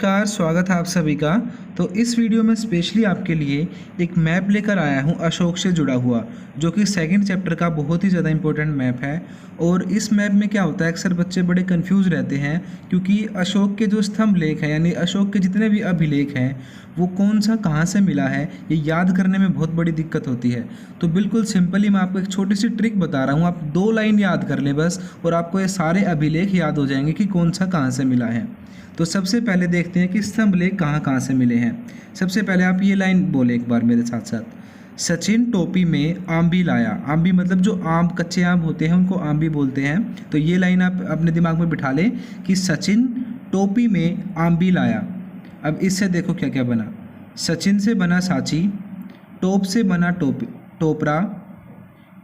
नमस्कार, स्वागत है आप सभी का। तो इस वीडियो में स्पेशली आपके लिए एक मैप लेकर आया हूं अशोक से जुड़ा हुआ, जो कि सेकंड चैप्टर का बहुत ही ज़्यादा इंपॉर्टेंट मैप है। और इस मैप में क्या होता है, अक्सर बच्चे बड़े कंफ्यूज रहते हैं क्योंकि अशोक के जो स्तंभ लेख हैं यानी अशोक के जितने भी अभिलेख हैं वो कौन सा कहाँ से मिला है, ये याद करने में बहुत बड़ी दिक्कत होती है। तो बिल्कुल सिंपली मैं आपको एक छोटी सी ट्रिक बता रहा हूँ, आप 2 लाइन याद कर लें बस और आपको ये सारे अभिलेख याद हो जाएंगे कि कौन सा कहाँ से मिला है। तो सबसे पहले देखते हैं कि स्तंभ लेख कहाँ कहाँ से मिले हैं। सबसे पहले आप ये लाइन बोले एक बार मेरे साथ साथ, सचिन टोपी में आंबी लाया। आंबी मतलब जो आम, कच्चे आम होते हैं उनको आंबी बोलते हैं। तो ये लाइन आप अपने दिमाग में बिठा लें कि सचिन टोपी में आंबी लाया। अब इससे देखो क्या क्या बना, सचिन से बना सांची, टोप से बना टोपरा,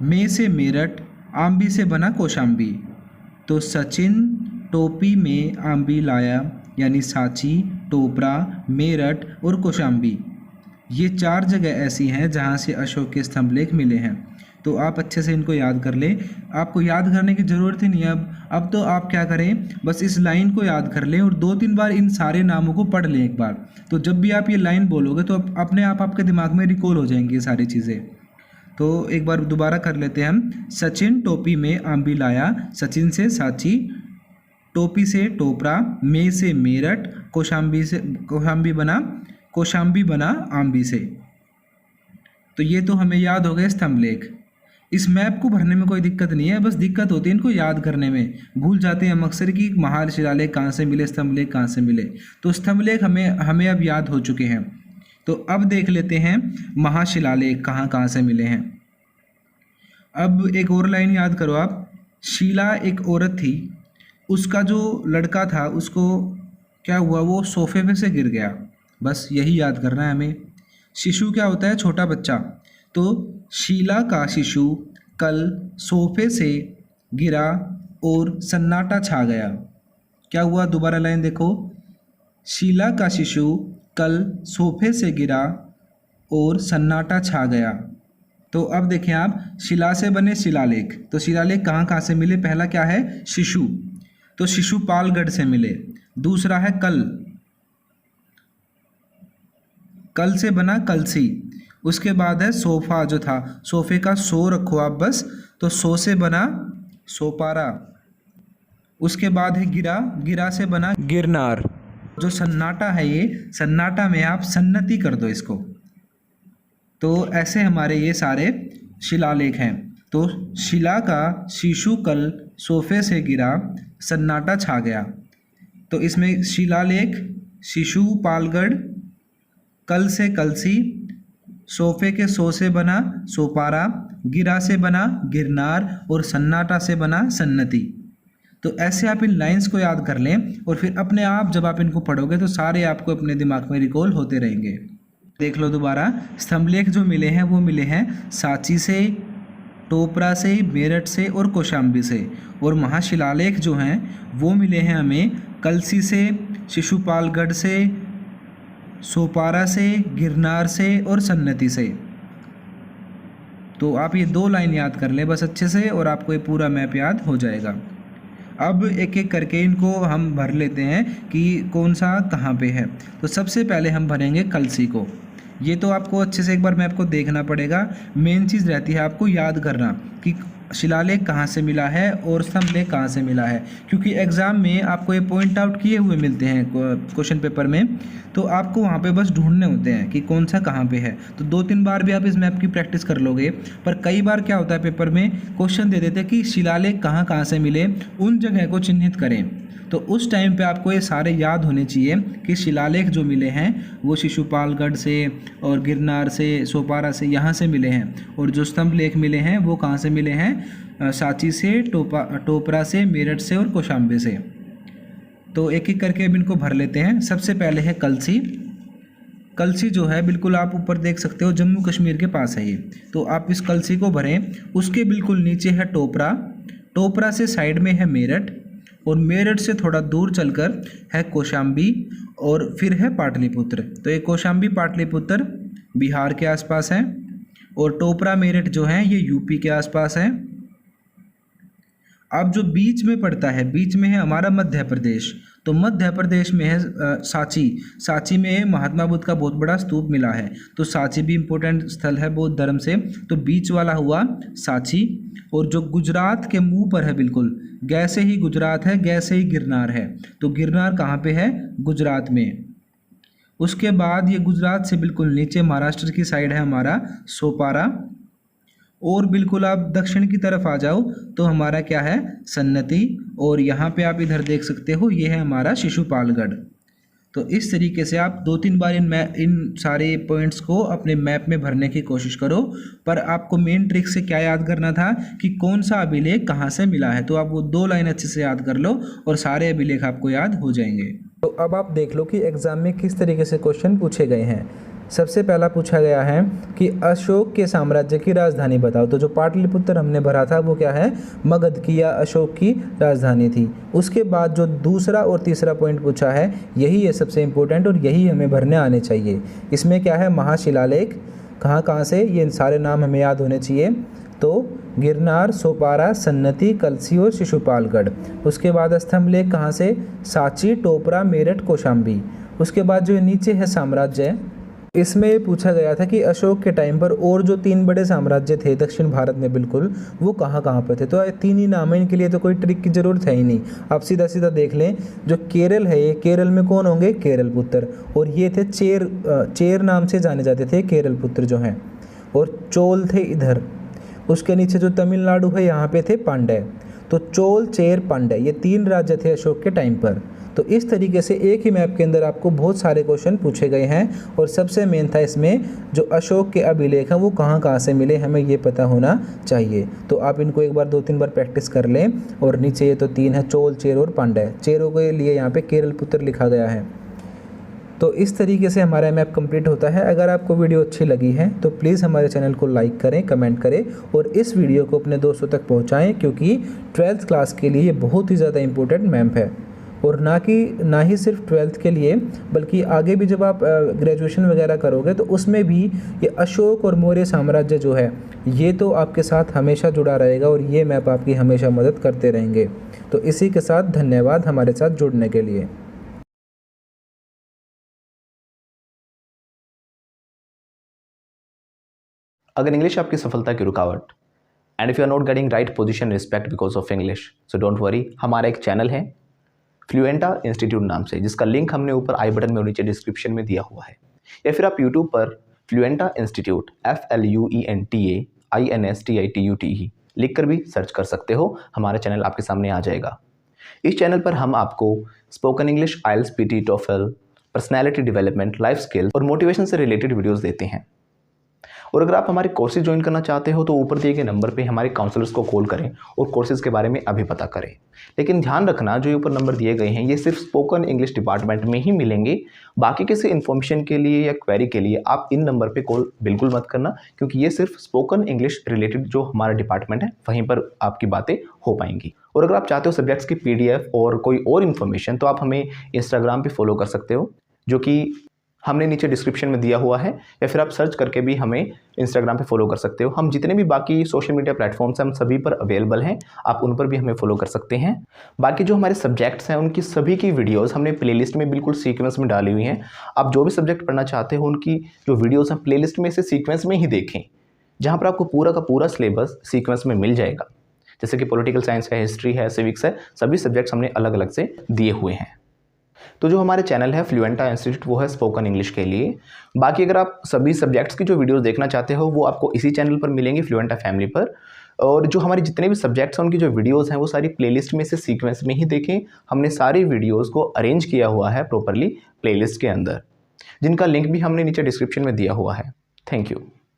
में से मेरठ, आंबी से बना कौशाम्बी। तो सचिन टोपी में आंबी लाया यानी सांची, टोपरा, मेरठ और कौशाम्बी, ये 4 जगह ऐसी हैं जहाँ से अशोक के स्तंभ लेख मिले हैं। तो आप अच्छे से इनको याद कर लें, आपको याद करने की ज़रूरत ही नहीं है। अब तो आप क्या करें, बस इस लाइन को याद कर लें और 2-3 बार इन सारे नामों को पढ़ लें एक बार। तो जब भी आप ये लाइन बोलोगे तो अपने आप आपके दिमाग में रिकॉल हो जाएंगी ये सारी चीज़ें। तो एक बार दोबारा कर लेते हैं हम, सचिन टोपी में आंबी लाया, सचिन से सांची, टोपी से टोपरा, में से मेरठ, कौशाम्बी बना आंबी से। तो ये तो हमें याद हो गए स्तंभ लेख। इस मैप को भरने में कोई दिक्कत नहीं है, बस दिक्कत होती है इनको याद करने में। भूल जाते हैं हम अक्सर कि महार शिलालेख कहाँ से मिले, स्तंभ लेख कहाँ से मिले। तो स्तंभ लेख हमें अब याद हो चुके हैं। तो अब देख लेते हैं महाशिलालेख कहाँ कहाँ से मिले हैं। अब एक और लाइन याद करो आप, शीला एक औरत थी, उसका जो लड़का था उसको क्या हुआ, वो सोफे पे से गिर गया। बस यही याद करना है हमें। शिशु क्या होता है, छोटा बच्चा। तो शीला का शिशु कल सोफे से गिरा और सन्नाटा छा गया। क्या हुआ, दोबारा लाइन देखो, शीला का शिशु कल सोफे से गिरा और सन्नाटा छा गया। तो अब देखें आप, शिला से बने शिलालेख। तो शिलालेख कहाँ कहाँ से मिले, पहला क्या है, शिशु। तो शिशुपालगढ़ से मिले। दूसरा है कल, कल से बना कलसी। उसके बाद है सोफा, जो था सोफे का सो रखो आप बस, तो सो से बना सोपारा। उसके बाद है गिरा, गिरा से बना गिरनार। जो सन्नाटा है, ये सन्नाटा में आप सन्नति कर दो इसको। तो ऐसे हमारे ये सारे शिलालेख हैं। तो शिला का शिशु कल सोफे से गिरा, सन्नाटा छा गया। तो इसमें शिलालेख शिशुपालगढ़, कल से कलसी, सोफे के सो से बना सोपारा, गिरा से बना गिरनार और सन्नाटा से बना सन्नति। तो ऐसे आप इन लाइंस को याद कर लें और फिर अपने आप जब आप इनको पढ़ोगे तो सारे आपको अपने दिमाग में रिकॉल होते रहेंगे। देख लो दोबारा, स्तंभलेख जो मिले हैं वो मिले हैं सांची से, टोपरा से, मेरठ से और कौशाम्बी से। और महाशिलालेख जो हैं वो मिले हैं हमें कलसी से, शिशुपालगढ़ से, सोपारा से, गिरनार से और सन्नति से। तो आप ये 2 लाइन याद कर लें बस अच्छे से और आपको ये पूरा मैप याद हो जाएगा। अब एक एक करके इनको हम भर लेते हैं कि कौन सा कहाँ पे है। तो सबसे पहले हम भरेंगे कलसी को। ये तो आपको अच्छे से एक बार मैप को देखना पड़ेगा। मेन चीज़ रहती है आपको याद करना कि शिलालेख कहाँ से मिला है और स्तंभलेख कहाँ से मिला है, क्योंकि एग्ज़ाम में आपको ये पॉइंट आउट किए हुए मिलते हैं क्वेश्चन पेपर में। तो आपको वहाँ पे बस ढूंढने होते हैं कि कौन सा कहाँ पे है। तो 2-3 बार भी आप इस मैप की प्रैक्टिस कर लोगे। पर कई बार क्या होता है, पेपर में क्वेश्चन दे देते हैं कि शिलालेख कहाँ कहाँ से मिले, उन जगह को चिन्हित करें। तो उस टाइम पे आपको ये सारे याद होने चाहिए कि शिलालेख जो मिले हैं वो शिशुपालगढ़ से और गिरनार से, सोपारा से, यहाँ से मिले हैं। और जो स्तंभ लेख मिले हैं वो कहाँ से मिले हैं, सांची से, टोपरा से, मेरठ से और कौशाम्बी से। तो एक एक करके अब इनको भर लेते हैं। सबसे पहले है कलसी। कलसी जो है बिल्कुल आप ऊपर देख सकते हो, जम्मू कश्मीर के पास है ये। तो आप इस कलसी को भरें। उसके बिल्कुल नीचे है टोपरा, टोपरा से साइड में है मेरठ और मेरठ से थोड़ा दूर चलकर है कौशाम्बी और फिर है पाटलिपुत्र। तो ये कौशाम्बी पाटलिपुत्र बिहार के आसपास है और टोपरा मेरठ जो है ये यूपी के आसपास है। अब जो बीच में पड़ता है, बीच में है हमारा मध्य प्रदेश। तो मध्य प्रदेश में है सांची। सांची में महात्मा बुद्ध का बहुत बड़ा स्तूप मिला है, तो सांची भी इम्पोर्टेंट स्थल है बौद्ध धर्म से। तो बीच वाला हुआ सांची। और जो गुजरात के मुंह पर है, बिल्कुल गै से ही गुजरात है, गै से ही गिरनार है, तो गिरनार कहाँ पे है? गुजरात में। उसके बाद ये गुजरात से बिल्कुल नीचे महाराष्ट्र की साइड है हमारा सोपारा। और बिल्कुल आप दक्षिण की तरफ आ जाओ तो हमारा क्या है? सन्नति। और यहाँ पे आप इधर देख सकते हो, ये है हमारा शिशुपालगढ़। तो इस तरीके से आप 2-3 बार इन सारे पॉइंट्स को अपने मैप में भरने की कोशिश करो। पर आपको मेन ट्रिक से क्या याद करना था कि कौन सा अभिलेख कहाँ से मिला है, तो आप वो 2 लाइन अच्छे से याद कर लो और सारे अभिलेख आपको याद हो जाएंगे। तो अब आप देख लो कि एग्ज़ाम में किस तरीके से क्वेश्चन पूछे गए हैं। सबसे पहला पूछा गया है कि अशोक के साम्राज्य की राजधानी बताओ। तो जो पाटलिपुत्र हमने भरा था वो क्या है? मगध की या अशोक की राजधानी थी। उसके बाद जो दूसरा और तीसरा पॉइंट पूछा है, यही है सबसे इम्पोर्टेंट और यही हमें भरने आने चाहिए। इसमें क्या है? महाशिलालेख कहाँ कहाँ से, ये सारे नाम हमें याद होने चाहिए। तो गिरनार, सोपारा, सन्नति, कलसी और शिशुपालगढ़। उसके बाद स्तंभ लेख कहाँ से? सांची, टोपरा, मेरठ, कौशाम्बी। उसके बाद जो नीचे है साम्राज्य, इसमें पूछा गया था कि अशोक के टाइम पर और जो 3 बड़े साम्राज्य थे दक्षिण भारत में, बिल्कुल वो कहाँ कहाँ पर थे। तो 3 ही नाम है, इनके लिए तो कोई ट्रिक की ज़रूरत है ही नहीं। आप सीधा सीधा देख लें, जो केरल है, ये केरल में कौन होंगे? केरल पुत्र। और ये थे चेर नाम से जाने जाते थे केरल पुत्र जो हैं। और चोल थे इधर। उसके नीचे जो तमिलनाडु है, यहाँ पे थे पांड्य। तो चोल, चेर, पांड्य, ये 3 राज्य थे अशोक के टाइम पर। तो इस तरीके से एक ही मैप के अंदर आपको बहुत सारे क्वेश्चन पूछे गए हैं। और सबसे मेन था इसमें जो अशोक के अभिलेख हैं वो कहाँ कहाँ से मिले, हमें ये पता होना चाहिए। तो आप इनको एक बार 2-3 बार प्रैक्टिस कर लें। और नीचे ये तो 3 है, चोल, चेर और पांड्य। चेरों के लिए यहाँ पे केरल पुत्र लिखा गया है। तो इस तरीके से हमारा मैप कंप्लीट होता है। अगर आपको वीडियो अच्छी लगी है तो प्लीज़ हमारे चैनल को लाइक करें, कमेंट करें और इस वीडियो को अपने दोस्तों तक पहुंचाएं, क्योंकि 12th क्लास के लिए ये बहुत ही ज़्यादा इम्पोर्टेंट मैप है। और ना ही सिर्फ 12th के लिए, बल्कि आगे भी जब आप ग्रेजुएशन वगैरह करोगे तो उसमें भी ये अशोक और मौर्य साम्राज्य जो है ये तो आपके साथ हमेशा जुड़ा रहेगा और ये मैप आपकी हमेशा मदद करते रहेंगे। तो इसी के साथ धन्यवाद हमारे साथ जुड़ने के लिए। अगर इंग्लिश आपकी सफलता की रुकावट and if you are not getting right position respect because of English, so don't worry, हमारा एक चैनल है फ्लुएंटा इंस्टीट्यूट नाम से, जिसका लिंक हमने ऊपर आई बटन में और नीचे डिस्क्रिप्शन में दिया हुआ है। या फिर आप यूट्यूब पर फ्लुएंटा इंस्टीट्यूट FLUENTA INSTITUTE लिख कर भी सर्च कर सकते हो। हमारा चैनल आपके सामने आ जाएगा। इस चैनल पर हम आपको spoken English, IELTS, PT, TOEFL, personality development, life skill और मोटिवेशन से रिलेटेड वीडियोज़ देते हैं। और अगर आप हमारे कोर्सेज ज्वाइन करना चाहते हो तो ऊपर दिए गए नंबर पे हमारे काउंसलर्स को कॉल करें और कोर्सेज के बारे में अभी पता करें। लेकिन ध्यान रखना, जो ऊपर नंबर दिए गए हैं ये सिर्फ स्पोकन इंग्लिश डिपार्टमेंट में ही मिलेंगे। बाकी किसी इन्फॉर्मेशन के लिए या क्वेरी के लिए आप इन नंबर पे कॉल बिल्कुल मत करना, क्योंकि ये सिर्फ स्पोकन इंग्लिश रिलेटेड जो हमारा डिपार्टमेंट है वहीं पर आपकी बातें हो पाएंगी। और अगर आप चाहते हो सब्जेक्ट्स की PDF और कोई और इन्फॉर्मेशन, तो आप हमें इंस्टाग्राम पर फॉलो कर सकते हो, जो कि हमने नीचे डिस्क्रिप्शन में दिया हुआ है, या फिर आप सर्च करके भी हमें इंस्टाग्राम पे फॉलो कर सकते हो। हम जितने भी बाकी सोशल मीडिया प्लेटफॉर्म्स हैं हम सभी पर अवेलेबल हैं, आप उन पर भी हमें फॉलो कर सकते हैं। बाकी जो हमारे सब्जेक्ट्स हैं उनकी सभी की वीडियोस हमने प्लेलिस्ट में बिल्कुल सीक्वेंस में डाली हुई हैं। आप जो भी सब्जेक्ट पढ़ना चाहते हो उनकी जो वीडियोज़ हैं प्लेलिस्ट में से सीक्वेंस में ही देखें, जहाँ पर आपको पूरा का पूरा सिलेबस सीक्वेंस में मिल जाएगा। जैसे कि पॉलिटिकल साइंस है, हिस्ट्री है, सिविक्स है, सभी सब्जेक्ट्स हमने अलग अलग से दिए हुए हैं। तो जो हमारे चैनल है फ्लुएंटा इंस्टीट्यूट वो है स्पोकन इंग्लिश के लिए। बाकी अगर आप सभी सब्जेक्ट्स की जो वीडियोस देखना चाहते हो वो आपको इसी चैनल पर मिलेंगी, फ्लुएंटा फैमिली पर। और जो हमारे जितने भी सब्जेक्ट्स हैं उनकी जो वीडियोस हैं वो सारी प्लेलिस्ट में से सीक्वेंस में ही देखें। हमने सारी वीडियोस को अरेंज किया हुआ है प्रॉपरली प्लेलिस्ट के अंदर, जिनका लिंक भी हमने नीचे डिस्क्रिप्शन में दिया हुआ है। Thank you.